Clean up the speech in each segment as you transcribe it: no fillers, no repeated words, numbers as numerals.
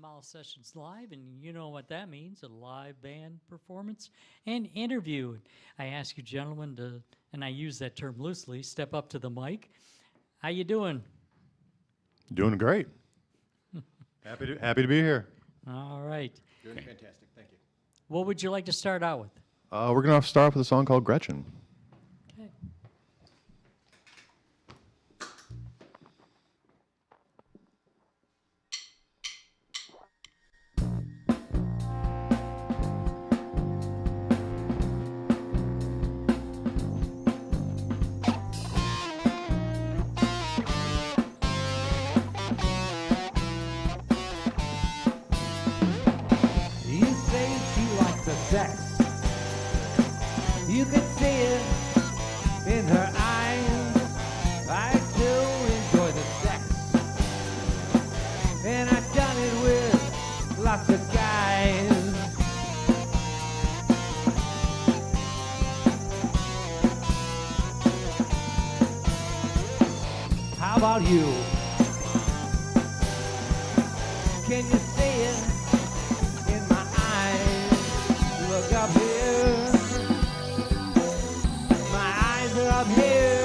Mall Sessions Live, and you know what that means, a live band performance and interview. I ask you gentlemen to, and I use that term loosely, step up to the mic. How you doing? Doing great. happy to be here. All right. Doing fantastic, thank you. What would you like to start out with? We're going to start off with a song called Gretchen. Okay. You say she likes the sex. You can see it in her eyes. I do enjoy the sex, and I've done it with lots of guys. How about you? Can you see it in my eyes? Look up here. My eyes are up here.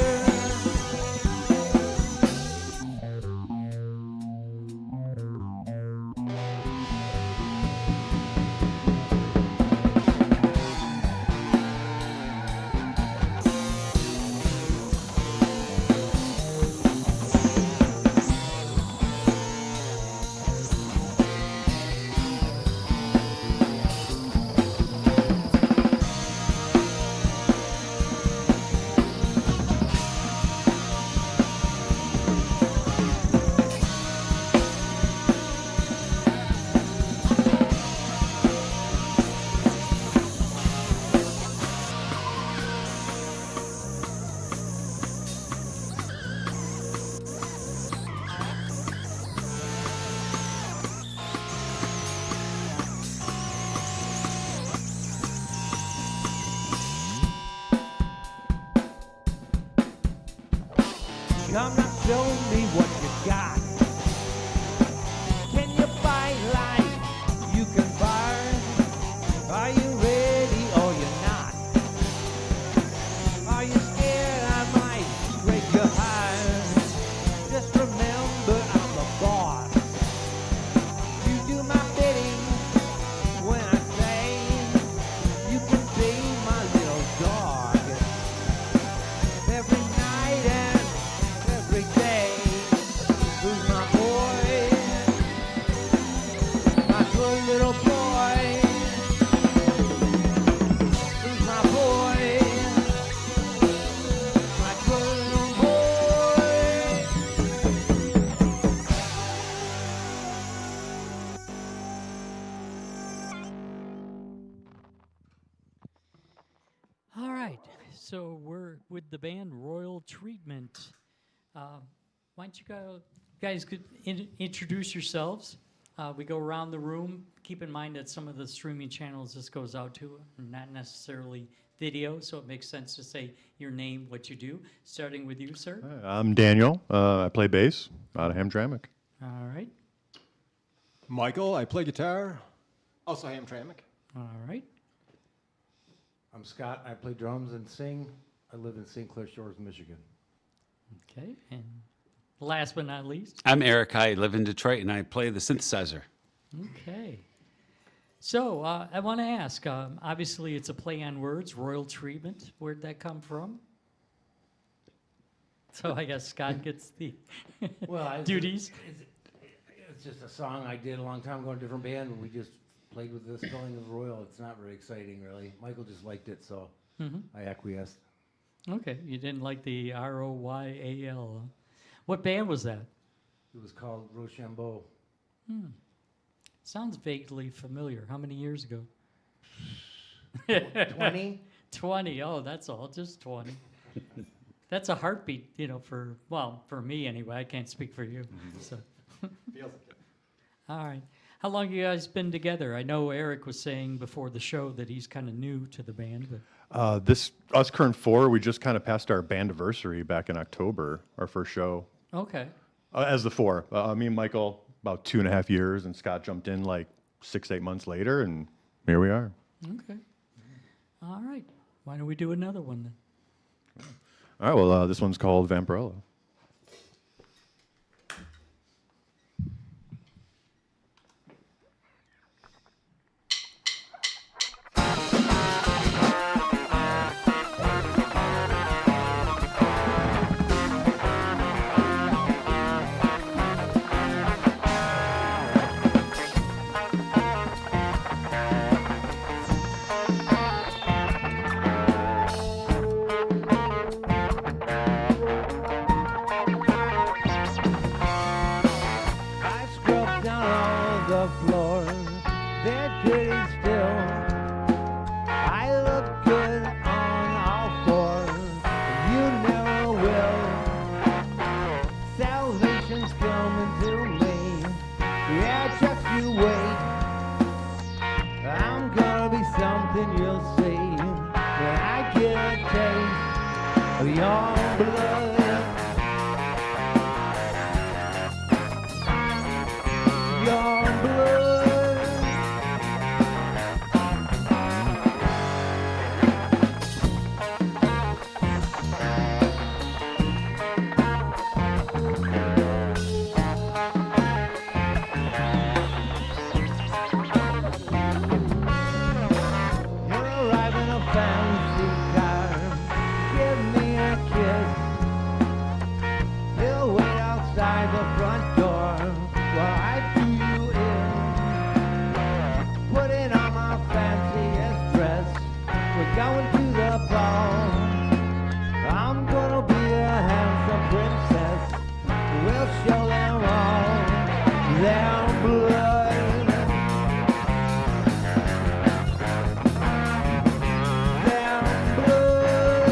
Come now, show me what you got. Can you buy like you can burn? Are you ready or you're not? Are you scared I might break your heart? Just remember I'm the boss. You do my bidding when I say you can be my little dog. Every night and every day, who's my boy? My good little boy. Who's my boy? My good little boy. All right. So we're with the band Royal Treatment. Why don't you guys could introduce yourselves? We go around the room. Keep in mind that some of the streaming channels this goes out to are not necessarily video, so it makes sense to say your name, what you do. Starting with you, sir. I'm Daniel. I play bass out of Hamtramck. All right. Michael, I play guitar, also Hamtramck. All right. I'm Scott. I play drums and sing. I live in St. Clair Shores, Michigan. Okay. And last but not least. I'm Eric. I live in Detroit, and I play the synthesizer. Okay. So I want to ask, obviously it's a play on words, Royal Treatment. Where'd that come from? So I guess Scott gets the duties. It's just a song I did a long time ago in a different band. We just played with this calling of Royal. It's not very exciting, really. Michael just liked it, so I acquiesced. Okay, you didn't like the Royal. What band was that? It was called Rochambeau. Sounds vaguely familiar. How many years ago? 20? 20. Oh, that's all, just 20. That's a heartbeat, for me anyway. I can't speak for you. So. Feels like it. All right. How long have you guys been together? I know Eric was saying before the show that he's kind of new to the band, but Us current four, we just kind of passed our band anniversary back in October, our first show. okay. As the four. Me and Michael about 2.5 years, and Scott jumped in like 6, 8 months later, and here we are. Okay. All right. Why don't we do another one then? All right, well, this one's called Vampirella. I scrubbed down all the floors, they're dirty still. I look good on all fours, and you never will. Salvation's coming to me, yeah, just you wait. I'm gonna be something you'll see when I get a taste of your blood. Your blood. You're arriving a fancy car. Give me a kiss. You'll wait outside the front door while I do you in. Putting on my fanciest dress. We're going to the ball. I'm gonna be a handsome princess. We'll show them all their blood. Their blood.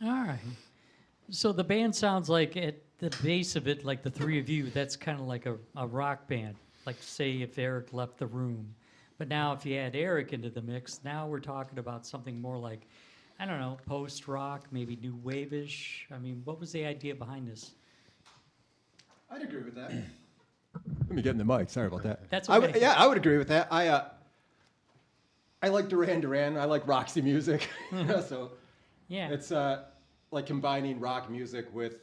All right. So the band sounds like at the base of it, like the three of you, that's kind of like a rock band. Like say if Eric left the room. But now if you add Eric into the mix, now we're talking about something more like, I don't know, post-rock, maybe new wave-ish. I mean, what was the idea behind this? I'd agree with that. Let me get in the mic. Sorry about that. That's I would- okay. yeah, I would agree with that. I like Duran Duran. I like Roxy music. So Yeah. it's like combining rock music with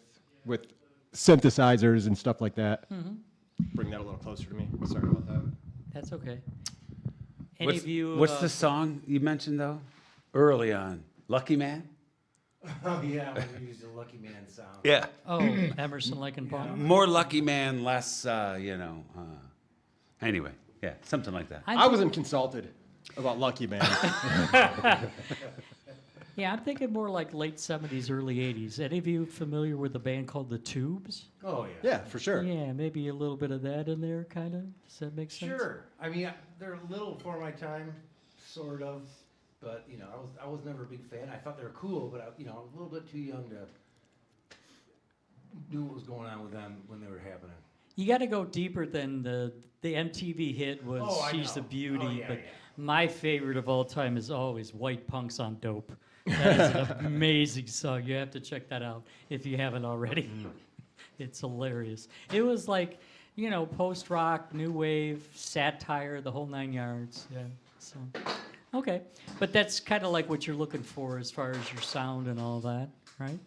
synthesizers and stuff like that. Bring that a little closer to me. Sorry about that. That's okay. Any of you? What's the song you mentioned though? Early on, Lucky Man. Oh yeah, we used a Lucky Man sound. Yeah. Oh, Emerson, Lake and Palmer. More Lucky Man, less. Anyway, yeah, something like that. I wasn't consulted about Lucky Man. Yeah, I'm thinking more like late 70s, early 80s. Any of you familiar with a band called The Tubes? Oh yeah. Yeah, for sure. Yeah, maybe a little bit of that in there, kind of. Does that make sense? Sure. I mean, they're a little before my time, sort of. But you know, I was never a big fan. I thought they were cool, but I was a little bit too young to do what was going on with them when they were happening. You got to go deeper than the MTV hit was Oh, I "She's know. a Beauty," Oh, yeah, but yeah. my favorite of all time is always "White Punks on Dope." That is an amazing song. You have to check that out if you haven't already. It's hilarious. It was like, post rock, new wave, satire, the whole 9 yards. Yeah. So, okay, but that's kind of like what you're looking for as far as your sound and all that, right?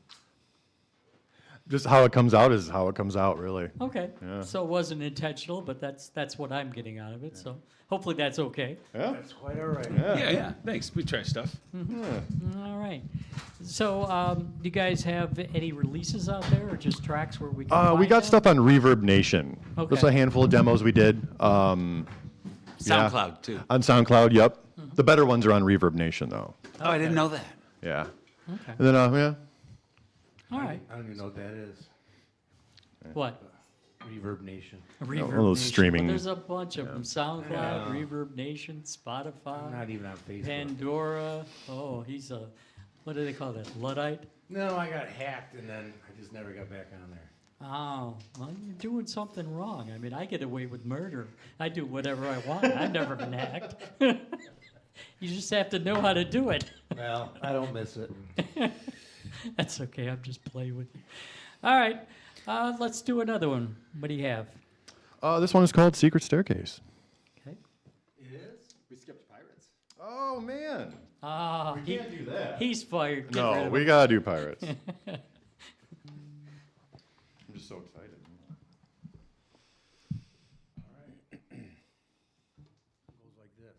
Just how it comes out is how it comes out, really. Okay. Yeah. So it wasn't intentional, but that's what I'm getting out of it. So hopefully that's okay. Yeah. That's quite all right. Yeah. Thanks. We try stuff. All right. So do you guys have any releases out there, or just tracks where we can? We find got them? stuff on Reverb Nation. Okay. Just a handful of demos we did. Yeah. SoundCloud, too. On SoundCloud, yep. The better ones are on Reverb Nation, though. Oh, I didn't know that. Yeah. Okay. And then, yeah. All right. I don't even know what that is. What? Reverb Nation. A Reverb one of those Nation. streaming- Well, there's a bunch of them. SoundCloud, Yeah. Reverb Nation, I'm Spotify, not even on Facebook. Pandora. Oh, he's a, what do they call that? Luddite? No, I got hacked and then I just never got back on there. Oh, well, you're doing something wrong. I mean, I get away with murder. I do whatever I want. I've never been hacked. You just have to know how to do it. Well, I don't miss it. That's okay. I'm just playing with you. All right. Let's do another one. What do you have? This one is called Secret Staircase. Okay. It is? We skipped Pirates. Oh, man. Ah, Can't do that. he's fired. Get rid No, of we him. got to do Pirates. I'm just so excited. It goes like this.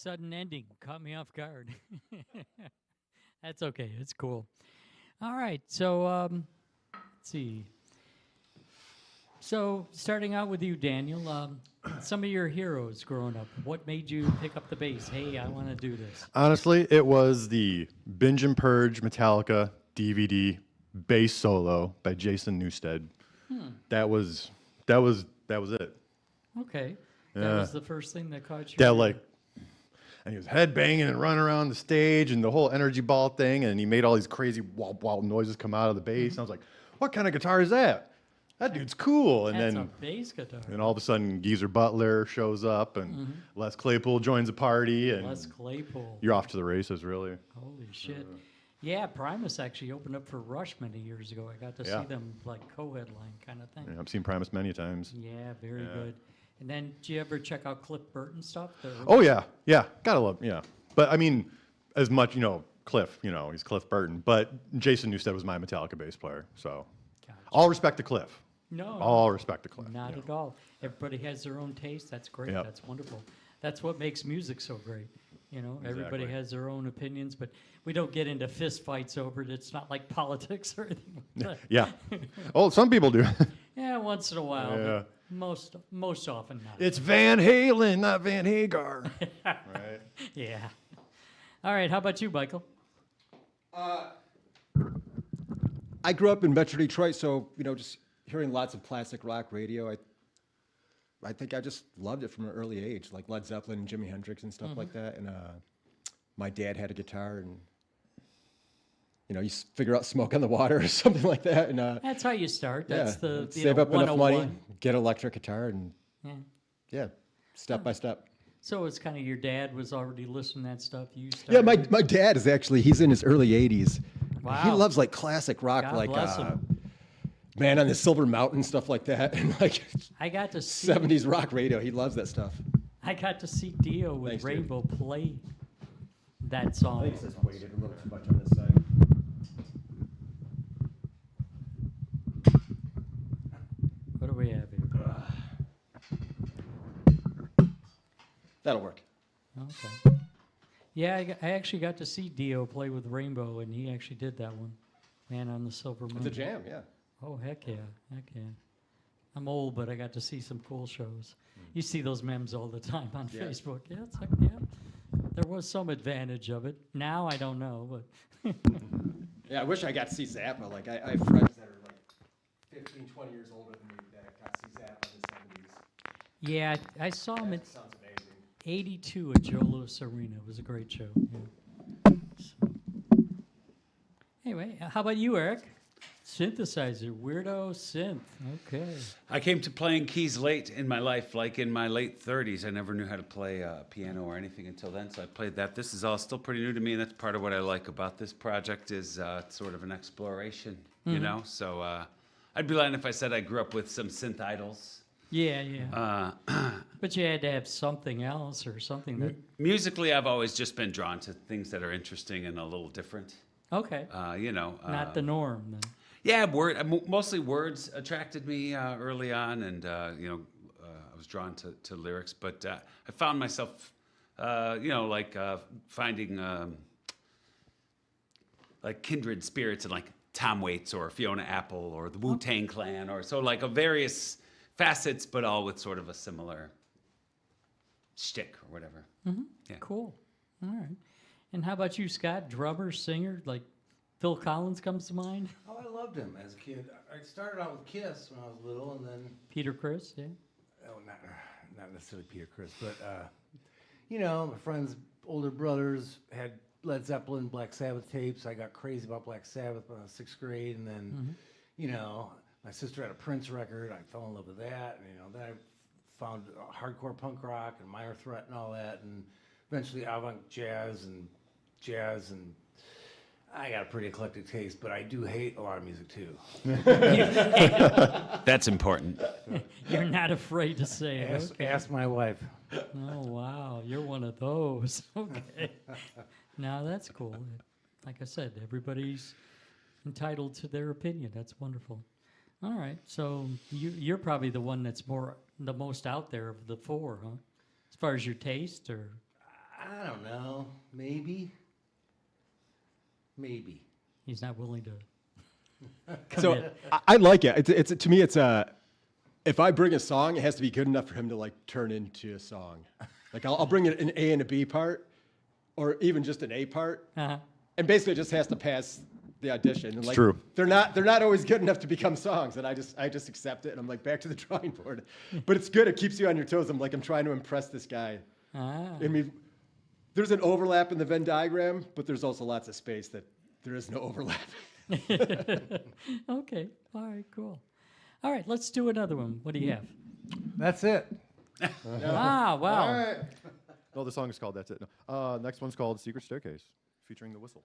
sudden ending caught me off guard. That's okay. It's cool. All right. So let's see. So starting out with you, Daniel. Some of your heroes growing up. What made you pick up the bass? Hey, I want to do this. Honestly, it was the Binge and Purge Metallica DVD bass solo by Jason Newsted. That was it. Okay. That Yeah. was the first thing that caught you. That like, and he was head banging and running around the stage and the whole energy ball thing, and he made all these crazy wop wop noises come out of the bass. And I was like, what kind of guitar is that? That dude's cool. And That's then a bass guitar. and all of a sudden, Geezer Butler shows up, and Les Claypool joins the party, and Les Claypool. you're off to the races, really. Holy shit. Yeah, Primus actually opened up for Rush many years ago. I got to Yeah. see them like co-headline kind of thing. Yeah, I've seen Primus many times. Yeah, very Yeah. good. And then, did you ever check out Cliff Burton stuff? Oh yeah, gotta love, yeah. But I mean, as much Cliff, he's Cliff Burton, but Jason Newsted was my Metallica bass player, so Gotcha. all respect to Cliff. No, All respect to Cliff. not at all. Everybody has their own taste. That's great. Yep. That's wonderful. That's what makes music so great. Everybody Exactly. has their own opinions, but we don't get into fist fights over it. It's not like politics or anything like that. Yeah. Oh, some people do. Yeah, once in a while. Yeah. But most often not. It's Van Halen, not Van Hagar. Right. Yeah. All right. How about you, Michael? I grew up in Metro Detroit, so just hearing lots of classic rock radio. I think I just loved it from an early age, like Led Zeppelin and Jimi Hendrix and stuff like that. And my dad had a guitar, and you figure out Smoke on the Water or something like that. And That's how you start. That's yeah, the save up enough money, 101. get an electric guitar, and Yeah. yeah, step by step. So it's kind of your dad was already listening to that stuff. You started. Yeah, my dad is he's in his early 80s. He Wow. loves like classic rock, God like bless him. Man on the Silver Mountain, stuff like that, and like I got to see. 70s rock radio. He loves that stuff. I got to see Dio with Thanks, dude. Rainbow play that song. just weighted a little too much on this side. What do we have here? That'll work. Okay. Yeah, I actually got to see Dio play with Rainbow, and he actually did that one. Man on the Silver Moon. It's a jam, yeah. Oh, heck yeah. Heck yeah. I'm old, but I got to see some cool shows. You see those memes all the time on Yeah. Facebook. Yeah, it's like, yeah. There was some advantage of it. Now I don't know, but Yeah, I wish I got to see Zappa. Like, I have friends that are like 15, 20 years older than me that got to see Zappa in the 70s. yeah, I saw him at That sounds amazing. 82 at Joe Louis Arena. It was a great show. Yeah. So. Anyway, how about you, Eric? Synthesizer, weirdo synth. Okay. I came to playing keys late in my life, like in my late 30s. I never knew how to play piano or anything until then, so I played that. This is all still pretty new to me, and that's part of what I like about this project is it's sort of an exploration, you know? So I'd be lying if I said I grew up with some synth idols. Yeah, yeah. But you had to have something else or something that. Musically, I've always just been drawn to things that are interesting and a little different. Okay. Not the norm then. Yeah, mostly words attracted me early on, and I was drawn to lyrics. But I found myself, finding like kindred spirits in like Tom Waits or Fiona Apple or the Wu-Tang Clan, or so like of various facets, but all with sort of a similar shtick or whatever. Yeah. Cool. All right. And how about you, Scott? Drummer, singer, like Phil Collins comes to mind. Oh, I loved him as a kid. I started out with Kiss when I was little, and then Peter Criss, yeah. not necessarily Peter Criss, but my friends' older brothers had Led Zeppelin, Black Sabbath tapes. I got crazy about Black Sabbath when I was 6th grade, and then my sister had a Prince record. I fell in love with that, and then I found hardcore punk rock and Minor Threat and all that, and eventually avant jazz and I got a pretty eclectic taste, but I do hate a lot of music too. That's important. You're not afraid to say it. Okay. Ask my wife. Oh, wow. You're one of those. Okay. Now that's cool. Like I said, everybody's entitled to their opinion. That's wonderful. All right. So you're probably the one that's the most out there of the four, huh? As far as your taste, or I don't know. Maybe. Maybe. He's not willing to. So commit. I like it. It's to me, it's if I bring a song, it has to be good enough for him to like turn into a song. Like I'll bring it an A and a B part, or even just an A part, Uh-huh. and basically it just has to pass the audition. And like, true. They're not always good enough to become songs, and I just accept it, and I'm like back to the drawing board. But it's good. It keeps you on your toes. I'm trying to impress this guy. Ah. I mean, there's an overlap in the Venn diagram, but there's also lots of space that there is no overlap. Okay. All right. Cool. All right. Let's do another one. What do you have? That's it. Ah, wow. All right. No, the song is called That's It. No. Next one's called Secret Staircase, featuring the whistle.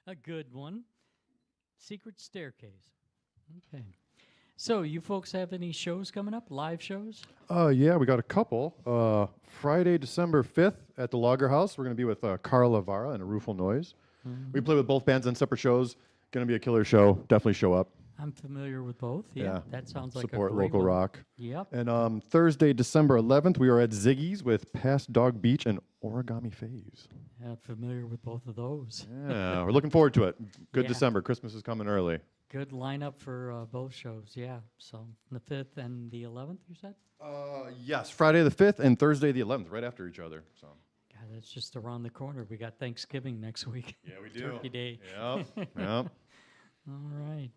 a good one. Secret Staircase. Okay. So, you folks have any shows coming up? Live shows? Yeah, we got a couple. Friday, December 5th at the Logger House, we're going to be with Carla Vara and A Rueful Noise. We play with both bands on separate shows. Going to be a killer show. Definitely show up. I'm familiar with both. Yeah, Yeah. that sounds like Support a great local one. rock. Yep. And Thursday, December 11th, we are at Ziggy's with Past Dog Beach and Origami Phase. Yeah, familiar with both of those. Yeah, we're looking forward to it. Good Yeah. December. Christmas is coming early. Good lineup for both shows. Yeah. So the 5th and the 11th, you said? Yes, Friday the 5th and Thursday the 11th, right after each other. So. God, that's just around the corner. We got Thanksgiving next week. Yeah, we do. Turkey Day. Yep. Yep. All right.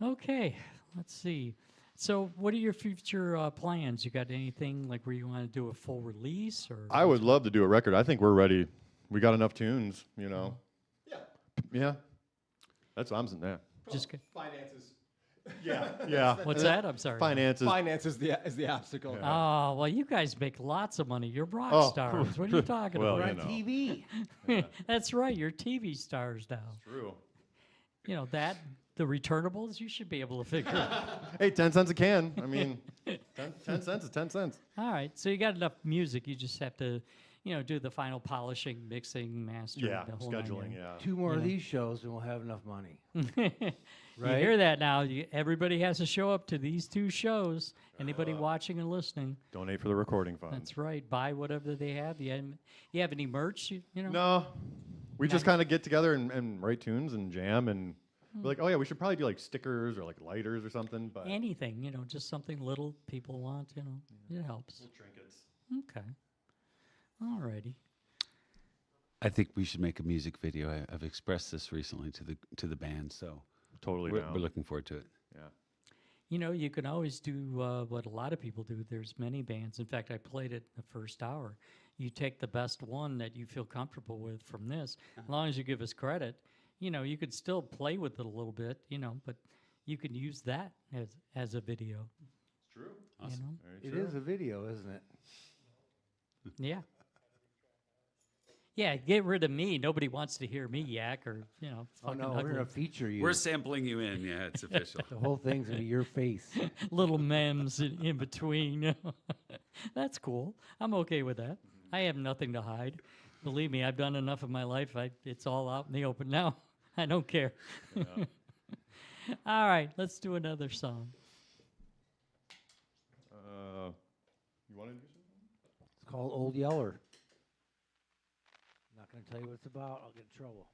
Okay. Let's see. So, what are your future plans? You got anything like where you want to do a full release, or? I would love to do a record. I think we're ready. We got enough tunes, you know. Yeah. Yeah. That's what I'm saying. Yeah. Just Finances. Yeah. what's that? I'm sorry. Finances. Finance is the obstacle. Oh well, you guys make lots of money. You're rock Oh. stars. What are you talking Well, We're about? on you TV. That's right. You're TV stars now. True. You know that the returnables. You should be able to figure out. Hey, 10 cents a can. I mean, 10 cents is 10 cents. All right. So you got enough music. You just have to, do the final polishing, mixing, mastering. Yeah, the whole nine scheduling, yards. yeah. 2 more of Yeah. these shows and we'll have enough money. You hear that now? Everybody has to show up to these 2 shows. Anybody watching and listening? Donate for the recording fund. That's right. Buy whatever they have. You have any merch? You know? No. We just kind of get together and write tunes and jam and we're like, oh yeah, we should probably do like stickers or like lighters or something. But Anything, just something little people want. It helps. trinkets. Okay. All righty. I think we should make a music video. I've expressed this recently to the band, so Totally we're down. looking forward to it. Yeah. You can always do what a lot of people do. There's many bands. In fact, I played it the first hour. You take the best one that you feel comfortable with from this. As long as you give us credit, you could still play with it a little bit, but you can use that as a video. It's true. Awesome. Very It true. is a video, isn't it? Yeah. Yeah, get rid of me. Nobody wants to hear me yak or, Oh fucking no, we're ugly. gonna feature you. We're sampling you in. Yeah, it's official. The whole thing's gonna be your face. Little memes in between. That's cool. I'm okay with that. I have nothing to hide. Believe me, I've done enough of my life. It's all out in the open now. I don't care. All right, let's do another song. You want to do something? It's called Old Yeller. Not gonna tell you what it's about. I'll get in trouble.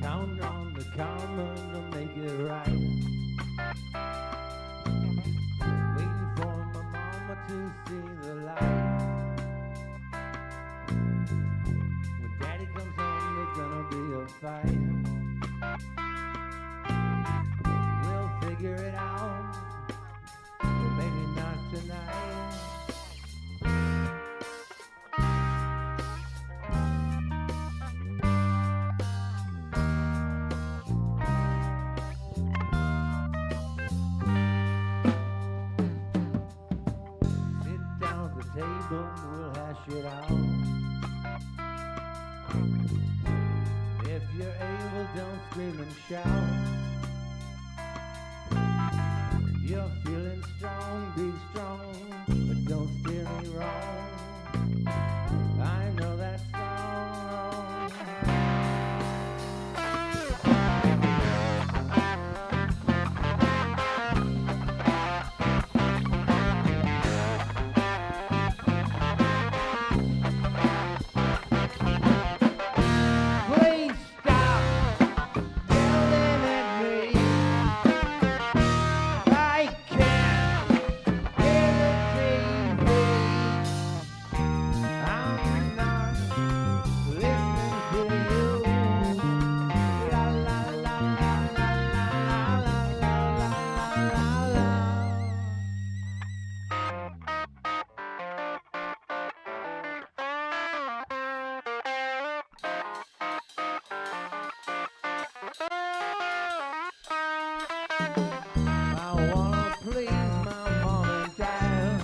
Count on the karma to make it right. Waiting for my mama to see the light. When daddy comes home, there's gonna be a fight. We'll figure it out, but maybe not tonight. Sit down at the table, we'll hash it out. If you're able, don't scream and shout. If you're feeling strong, be strong, but don't steer me wrong. I know that song. Please stop yelling at me. I can't I wanna please my mom and dad.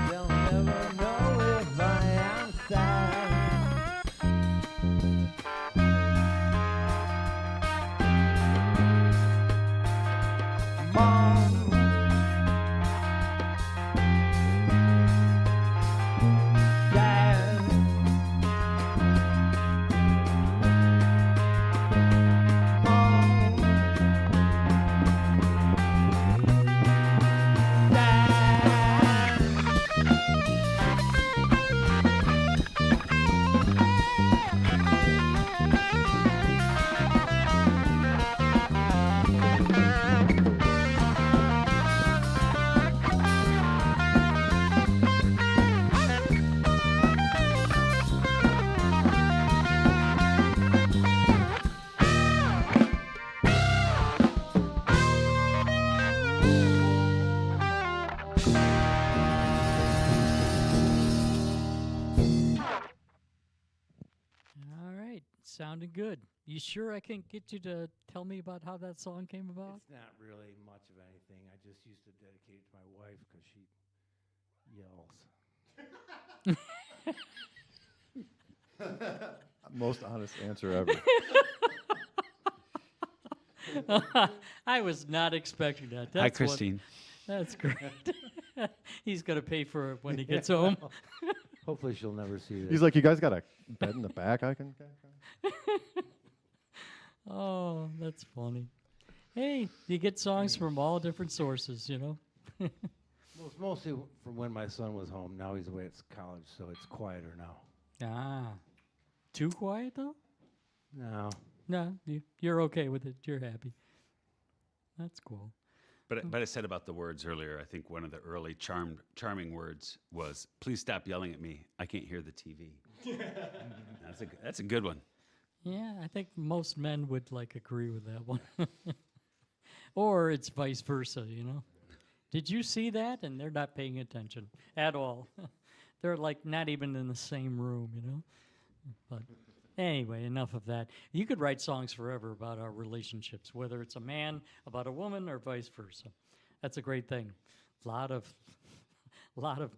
They'll never know if I am sad. Mom, Dad, Mom, Dad. All right, sounded good. You sure I can get you to tell me about how that song came about? It's not really much of anything. I just used to dedicate it to my wife because she yells. Most honest answer ever. I was not expecting that. Hi, That's what- Christine. that's great. He's gonna pay for it when he gets home. Hopefully she'll never see this. He's like, you guys got a bed in the back I can. Oh, that's funny. Hey, you get songs from all different sources, you know. Mostly from when my son was home. Now he's away at college, so it's quieter now. Ah, too quiet though? No. No, you're okay with it. You're happy. That's cool. But I said about the words earlier. I think one of the early charming words was, "Please stop yelling at me. I can't hear the TV." That's a good one. Yeah, I think most men would like agree with that one. Or it's vice versa, you know. Did you see that? And they're not paying attention at all. They're like not even in the same room, you know. But anyway, enough of that. You could write songs forever about our relationships, whether it's a man about a woman or vice versa. That's a great thing. Lot of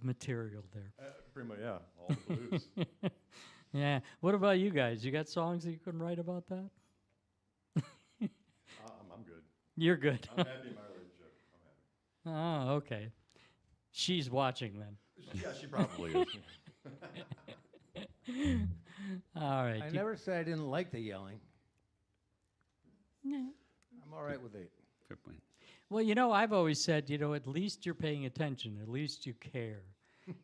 material there. Pretty much, yeah. All the blues. Yeah. What about you guys? You got songs that you can write about that? I'm good. You're good. I'm happy in my relationship. I'm Oh, okay. She's watching then. happy. Yeah, she probably is. All right. I you- never said I didn't like the yelling. Yeah. I'm all right with it. Fair point. Well, you know, I've always said, you know, at least you're paying attention. At least you care.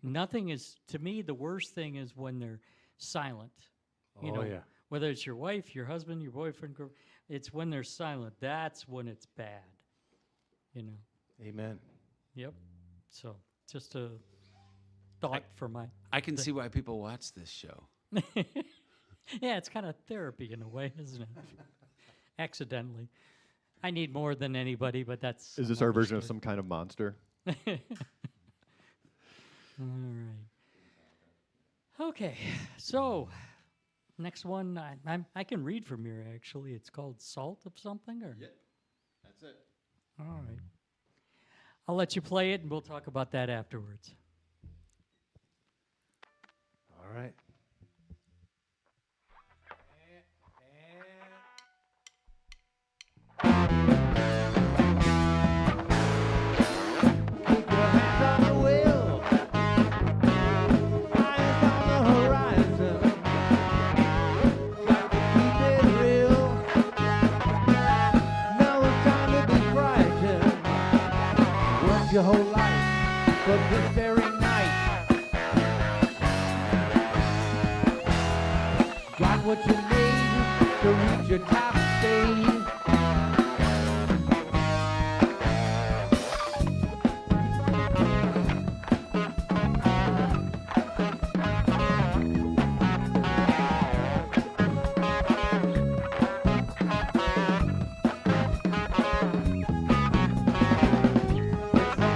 Nothing is, to me, the worst thing is when they're silent. You Oh, know, yeah. whether it's your wife, your husband, your boyfriend, it's when they're silent. That's when it's bad. You know. Amen. Yep. So just a thought for my. I can see why people watch this show. Yeah, it's kind of therapy in a way, isn't it? Accidentally. I need more than anybody, but that's. Is this our version of some kind of monster? All right. Okay, so next one I can read from here. Actually, it's called "Salt of Something." Or That's it. all right. I'll let you play it, and we'll talk about that afterwards. All right. Keep your hands on the wheel, eyes on the horizon. Got to keep it real. No time to be frightened. Worked your whole life for this very night. Got what you need to reach your top stage.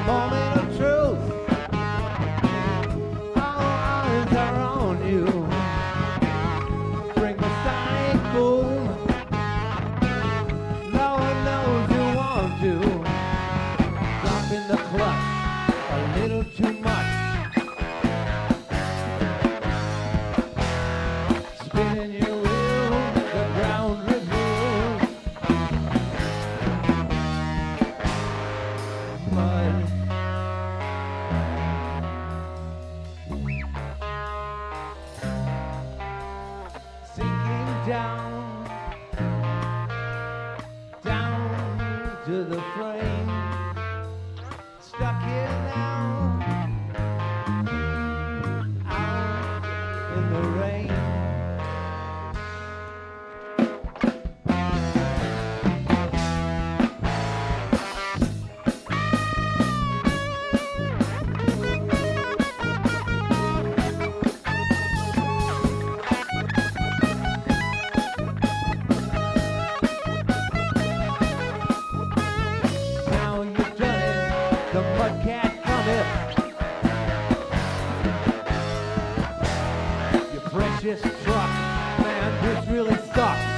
Moment of truth. All eyes are on you. Bring the sonic boom. spinning your wheels, the ground reveals mud. Sinking down, down to the frame. Stuck here now, out in the rain. Now you've done it, the mud can't come in. Your precious truck, man, this really sucks.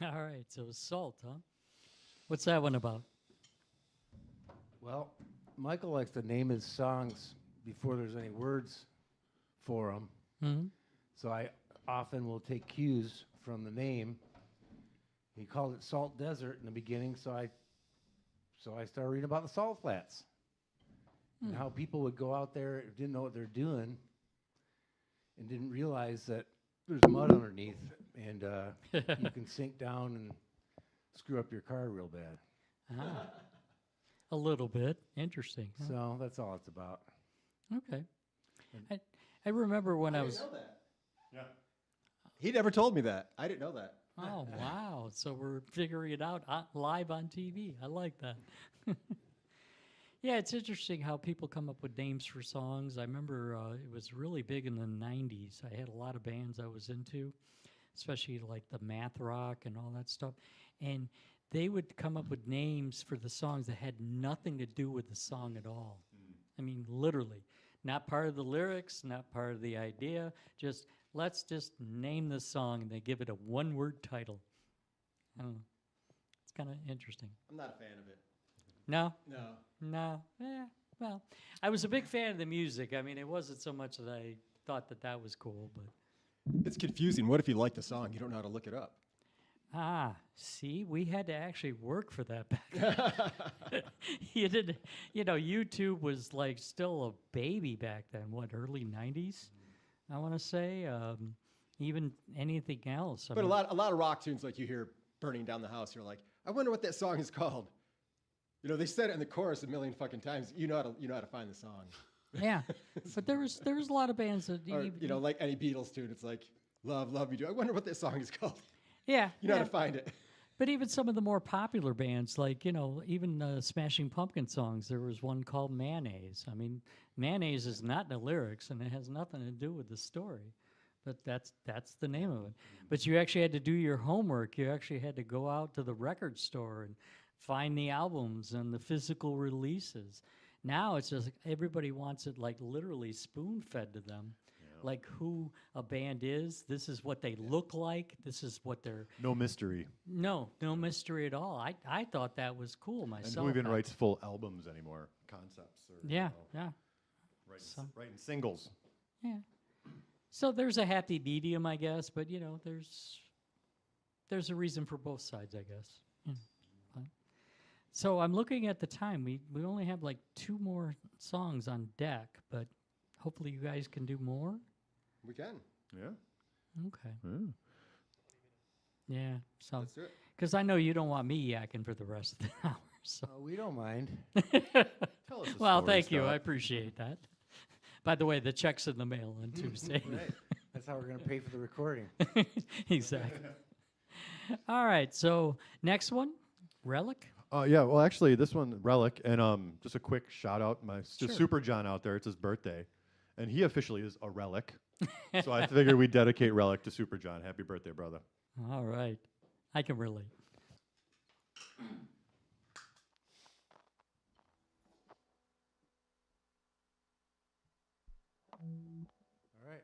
All right, so Salt, huh? What's that one about? Well, Michael likes to name his songs before there's any words for them. Hmm. So I often will take cues from the name. He called it Salt Desert in the beginning, so I started reading about the salt flats and how people would go out there, didn't know what they're doing, and didn't realize that there's mud underneath, and you can sink down and screw up your car real bad. Ah, a little bit. Interesting. Huh? So that's all it's about. Okay. I remember when I was. know that. Yeah. He never told me that. I didn't know that. Oh, wow. So we're figuring it out live on TV. I like that. Yeah, it's interesting how people come up with names for songs. I remember it was really big in the 90s. I had a lot of bands I was into, especially like the math rock and all that stuff. And they would come up with names for the songs that had nothing to do with the song at all. I mean, literally. Not part of the lyrics, not part of the idea. Just, let's just name the song, and they give it a one-word title. I don't know. It's kind of interesting. I'm not a fan of it. No? No. No. Well, I was a big fan of the music. I mean, it wasn't so much that I thought that that was cool, but It's confusing. What if you like the song? You don't know how to look it up. see, we had to actually work for that back then. YouTube was like still a baby back then. What, early 90s? I want to say, even anything else. I But mean, a lot of rock tunes, like you hear "Burning Down the House," you're like, I wonder what that song is called. You know, they said it in the chorus a million fucking times. You know how to find the song. yeah, but there was a lot of bands that Or like any Beatles tune, it's like "Love, Love You Do." I wonder what that song is called. yeah, You know yeah. how to find it. But even some of the more popular bands, like, even Smashing Pumpkin songs, there was one called Mayonnaise. I mean, mayonnaise is not in the lyrics, and it has nothing to do with the story. But that's the name of it. But you actually had to do your homework. You actually had to go out to the record store and find the albums and the physical releases. Now it's just everybody wants it like literally spoon-fed to them. Like who a band is, this is what they look like, this is what they're... No mystery. No mystery at all. I thought that was cool And myself. who even writes full albums anymore? Concepts. Or, Yeah, yeah, writing singles. yeah. So there's a happy medium, I guess, but there's a reason for both sides, I guess. Yeah. Fine. So I'm looking at the time. We only have like 2 more songs on deck, but hopefully you guys can do more. We can. Yeah. Okay. Yeah. Yeah. So, Let's do it. because I know you don't want me yakking for the rest of the hour. So. We don't mind. Tell us a Well, story, thank you. I Scott. appreciate that. By the way, the check's in the mail on Tuesday. That's how we're going to pay for the recording. Exactly. All right. So next one, Relic. Yeah, well, actually, this one, Relic, and just a quick shout out, Sure. Super John out there. It's his birthday, and he officially is a relic. So I figured we'd dedicate Relic to Super John. Happy birthday, brother. All right. I can relate. All right.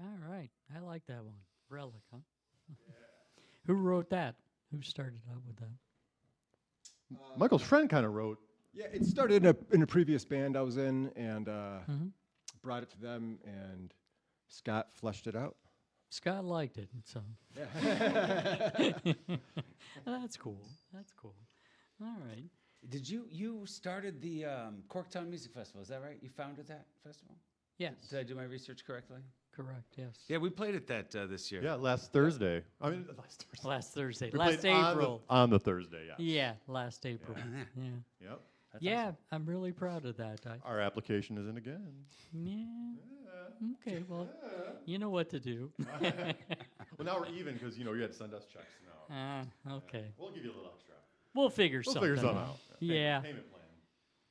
All right. I like that one. Relic, huh? Who wrote that? Who started out with that? Michael's friend kind of wrote. Yeah, it started in a previous band I was in, and Mm-hmm. brought it to them, and Scott fleshed it out. Scott liked it, so that's cool. That's cool. All right. Did you started the Corktown Music Festival? Is that right? You founded that festival? Yes. Did I do my research correctly? Correct. Yes. Yeah, we played at that this year. Yeah, last Thursday. I mean, last Thursday. Last Thursday. We Last played April. on the Thursday, yeah. Yeah. Last April. Yeah. Yeah. Yep. That's Yeah. awesome. I'm really proud of that. Our application is in again. Yeah. Okay. Well, you know what to do. Well, now we're even because you had to send us checks now. Okay. We'll give you a little extra. We'll figure We'll something figure something out. out. Yeah. Payment plan.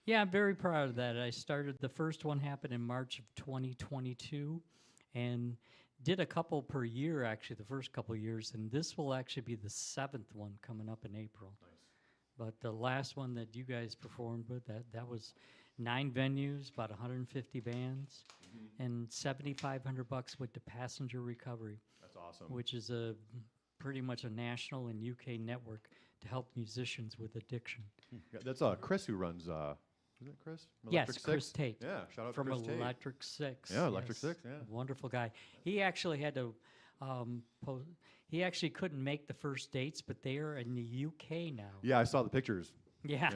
Yeah, I'm very proud of that. I started, the first one happened in March of 2022 and did a couple per year, actually, the first couple years. And this will actually be the 7th one coming up in April. Nice. But the last one that you guys performed with, that was 9 venues, about 150 bands, and $7,500 with the passenger recovery. That's awesome. which is a pretty much a national and UK network to help musicians with addiction. Yeah, that's Chris who runs. Is it Chris? From Yes, Electric Chris Six? Tate. Yeah, shout out From to Chris Tate. Electric Six. Yeah, Electric yes. Six, yeah. Wonderful guy. He actually had to, he actually couldn't make the first dates, but they are in the UK now. Yeah, I saw the pictures. Yeah.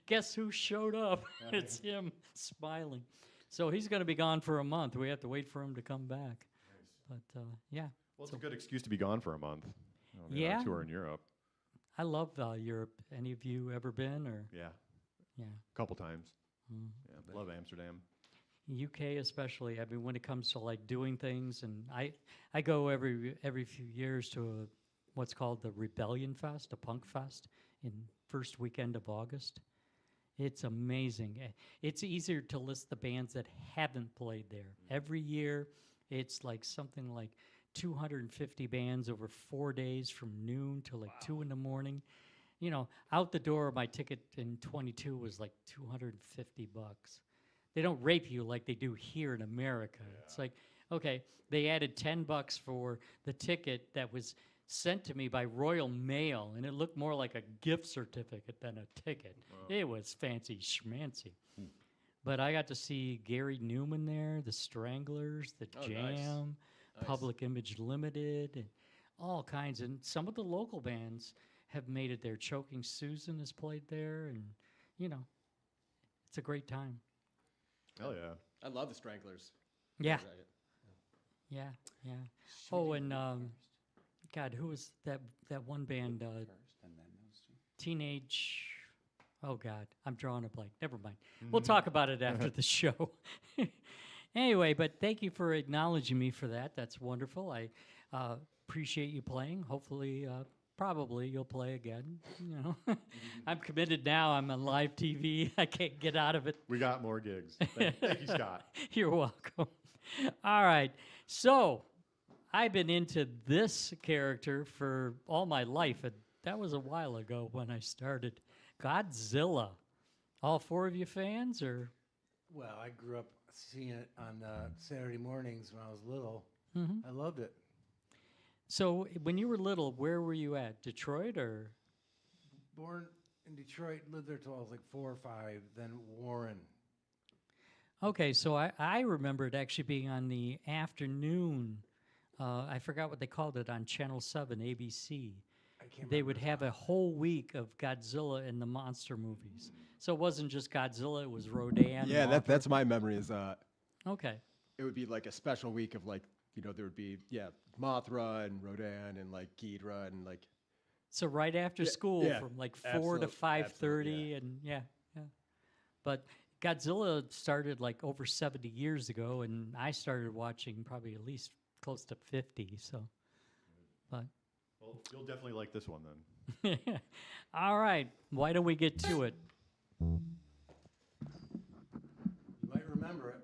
Guess who showed up? It's him smiling. So he's going to be gone for a month. We have to wait for him to come back. But yeah. Well, it's a good excuse to be gone for a month. On Yeah. a tour in Europe. I love Europe. Any of you ever been or? Yeah, Yeah. a couple times. Yeah, love Amsterdam. UK especially. I mean, when it comes to like doing things, and I go every few years to what's called the Rebellion Fest, a punk fest, in first weekend of August. It's amazing. It's easier to list the bands that haven't played there. Every year, it's like something like 250 bands over 4 days from noon till like 2 in the morning. You know, out the door, my ticket in 22 was like $250. They don't rape you like they do here in America. It's like, okay, they added $10 for the ticket that was sent to me by Royal Mail, and it looked more like a gift certificate than a ticket. It was fancy schmancy. But I got to see Gary Newman there, the Stranglers, the Oh, Jam, nice. Public Image Limited, and all kinds. And some of the local bands have made it there. Choking Susan has played there, and, you know, it's a great time. Hell yeah. I love the Stranglers. Yeah, Right. yeah, yeah. Oh, and God, who was that one band? Teenage. Oh God, I'm drawing a blank. Never mind. We'll talk about it after the show. Anyway, but thank you for acknowledging me for that. That's wonderful. I appreciate you playing. Hopefully, probably you'll play again. You know, I'm committed now. I'm on live TV. I can't get out of it. We got more gigs. Thank you, Scott. You're welcome. All right. So I've been into this character for all my life. And that was a while ago when I started. Godzilla. All four of you fans, or? Well, I grew up seeing it on Saturday mornings when I was little. Mm-hmm. I loved it. So when you were little, where were you at? Detroit or? Born in Detroit, lived there till I was like 4 or 5. Then Warren. Okay, so I remember it actually being on the afternoon. I forgot what they called it on Channel 7, ABC. I can't They remember would his have name. a whole week of Godzilla and the monster movies. So it wasn't just Godzilla, it was Rodan. Yeah, Mothra. that's my memory. Is Okay. it would be like a special week of like, you know, there would be Mothra and Rodan and like Ghidra and like So right after Yeah, school yeah, from like 4 to absolute- 5:30 yeah. and yeah. But Godzilla started like over 70 years ago, and I started watching probably at least close to 50, so. But Well, you'll definitely like this one then. all right, why don't we get to it? You might remember it.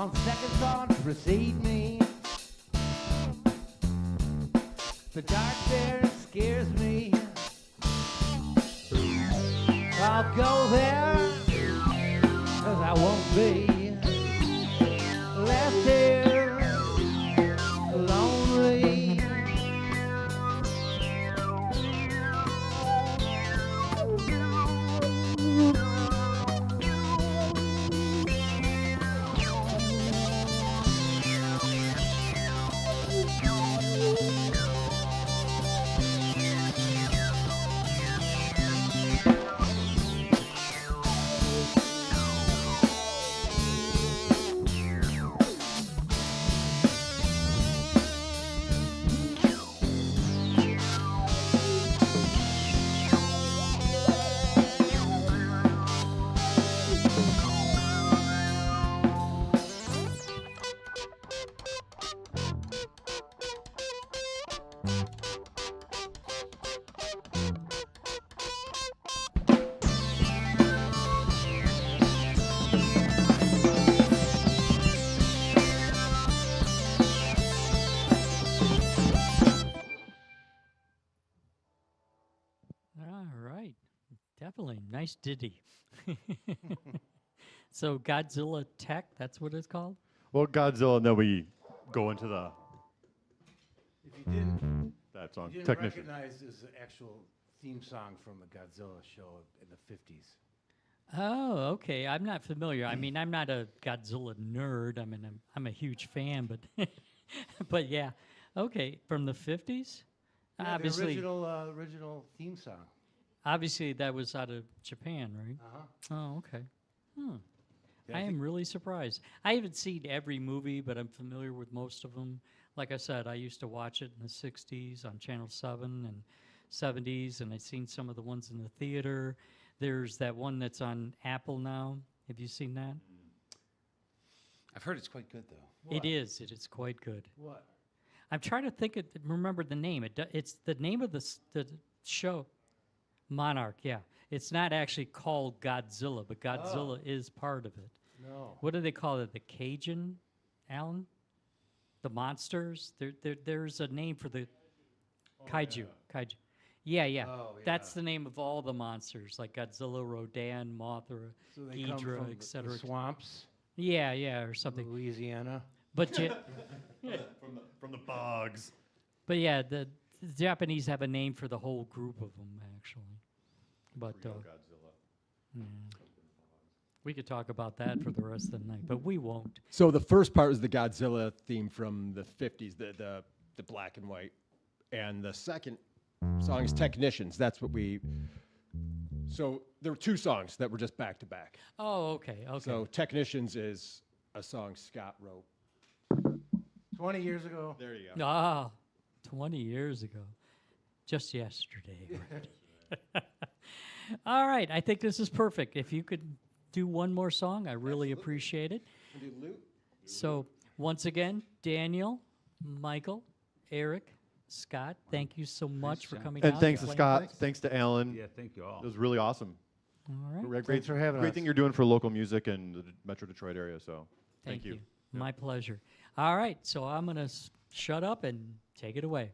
On second thought, precede me. The dark there scares me. I'll go there, 'cause I won't be left here lonely. All right. Definitely. Nice ditty. So Godzilla Tech, that's what it's called? Well, Godzilla, and then we go into the If you didn't, that song. you didn't Technician. recognize this actual theme song from a Godzilla show in the 50s. Oh, okay. I'm not familiar. I mean, I'm not a Godzilla nerd. I mean, I'm a huge fan, but but yeah. Okay, from the 50s? Yeah, Obviously, the original theme song. obviously that was out of Japan, right? Uh-huh. Oh, okay. Hmm. Yeah, I I am think- really surprised. I haven't seen every movie, but I'm familiar with most of them. Like I said, I used to watch it in the 60s on Channel 7 and 70s, and I've seen some of the ones in the theater. There's that one that's on Apple now. Have you seen that? I've heard it's quite good though. It is. It is quite good. What? I'm trying to remember the name. It's the name of the show, Monarch. Yeah, it's not actually called Godzilla, but Godzilla is part of it. No. What do they call it? The Cajun, Alan? The monsters? There's a name for the kaiju. Kaiju. Yeah, yeah. Oh, That's yeah. the name of all the monsters, like Godzilla, Rodan, Mothra, So they come Ghidorah, from etc. the swamps, Yeah, yeah, or something. Louisiana. But From the bogs. But yeah, the Japanese have a name for the whole group of them, actually. But Godzilla. we could talk about that for the rest of the night, but we won't. So the first part is the Godzilla theme from the 50s, the black and white. And the second song is Technicians. That's what we. So there were two songs that were just back to back. Oh, okay, okay. So Technicians is a song Scott wrote. 20 years ago. There you go. Ah, 20 years ago. Just yesterday. Right? All right, I think this is perfect. If you could do one more song, I really appreciate it. So, once again, Daniel, Michael, Eric, Scott, thank you so much for coming And out thanks to playing Scott. with us. Thanks to Alan. Yeah, thank you all. It was really awesome. All right, Great, Thanks for having great us. thing you're doing for local music in the Metro Detroit area. So thank you. you. My pleasure. All right, so I'm going to shut up and take it away.